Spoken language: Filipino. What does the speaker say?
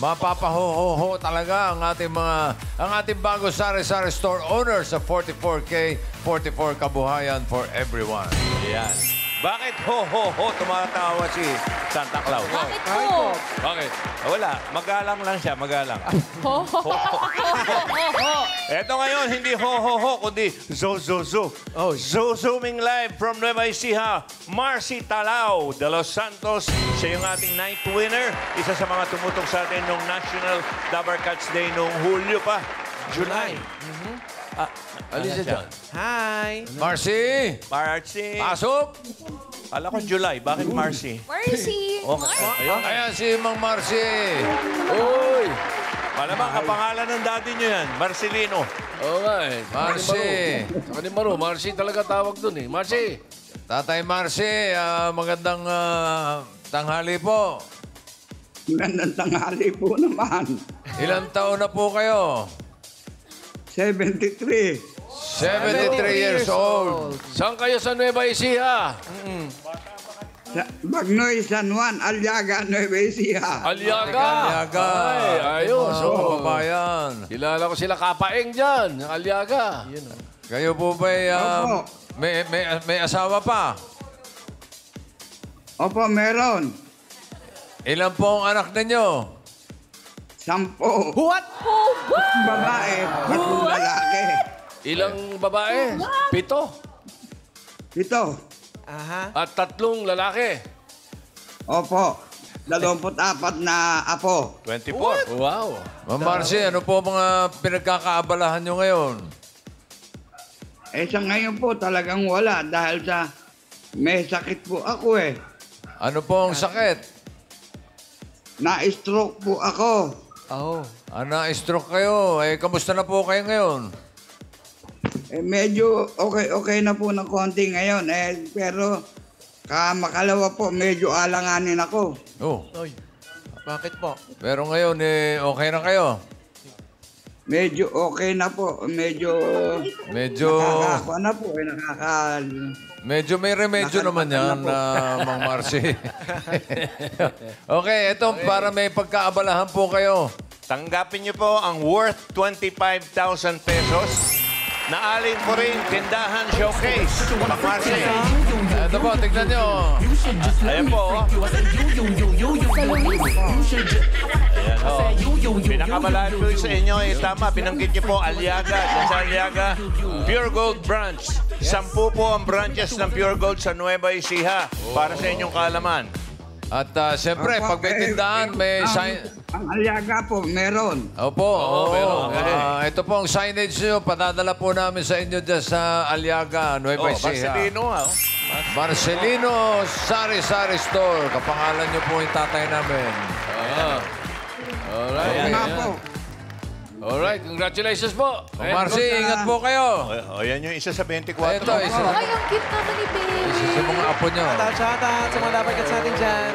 Mapapaho-ho-ho talaga ang ating bago sari-sari store owner sa 44K, 44 kabuhayan for everyone. Yan. Bakit ho-ho-ho tumatawa si Santa Claus? Bakit po? Bakit? Wala. Magalang lang siya, magalang. Eto ngayon, hindi ho-ho-ho, kundi zo-zo-zo. Oh. Zo-zooming live from Nueva Ecija, Marcy Talao de Los Santos. Siya yung ating night winner. Isa sa mga tumutok sa atin nung National Dabar Cats Day nung Hulyo pa. July. Alisa dyan. Hi! Marcy! Marcy. Pasok! Alam ko July. Bakit Marcy? Mercy! Okay. Ayun. Ayan si Mang Marcy. Uy! Malamang kapangalan ng daddy nyo yan. Marcelino. Oo nga eh. Marcy. Saka ni Maru. Marcy talaga tawag dun eh. Marcy! Tatay Marcy, magandang tanghali po. Magandang tanghali po naman. Ilang taon na po kayo? 73. 73 years old. Saan kayo sa Nueva Ecija? Sa Bagnoy, San Juan, Aliaga, Nueva Ecija. Aliaga! Aliaga. Ay, ayos. Mga kababayan. Kilala ko sila Kapaeng dyan. Aliaga. Kayo po ba'y Opo. may asawa pa? Opo, meron. Ilan po ang anak ninyo? 10. What? Babae, 3 lalaki. Ilang babae? 7. Ito. Aha. At 3 lalaki. Opo. 24 na apo. 24. Wow. Ma'am Marcy, ano po mga pinagkakaabalahan nyo ngayon? Sa ngayon po talagang wala dahil sa may sakit po ako eh. Ano po ang sakit? Na-stroke po ako. Oh. Na-stroke kayo. Kamusta na po kayo ngayon? Medyo okay na po ng konti ngayon. Pero makalawa po, medyo alanganin ako. Oh, Oy. Bakit po? pero ngayon, okay na kayo? Medyo okay na po. Medyo nakakakuha na po. Medyo may remedyo naman yan, Mang Marcy. Okay, ito para may pagkaabalahan po kayo. Tanggapin niyo po ang worth 25,000 pesos na alin po rin tindahan showcase. Mang Marcy. Ito po, tignan nyo. Ayan po. Pinakamalapit po sa inyo, tama, binanggit niyo po Aliaga. Diyan sa Aliaga, Pure Gold Branch. 10 po ang branches ng Pure Gold sa Nueva Ecija para sa inyong kaalaman. At siyempre, Opo, pag may tindahan, may sign... Ang Aliaga po, meron. Opo, meron. ito po ang signage nyo. Padadala po namin sa inyo dyan sa Aliaga, Nueva Ecija. Marcelino, Marcelino Sari-Sari Store. Kapangalan nyo po yung tatay namin. Alright. Oo nga po. Alright. Congratulations po. Mang Marcy, ingat po kayo. O, yan yung isa sa 24. Ito, isa Ay, ang cute naman ni Baby. sa mga apo nyo. Shout out sa mga dapat sa atin dyan.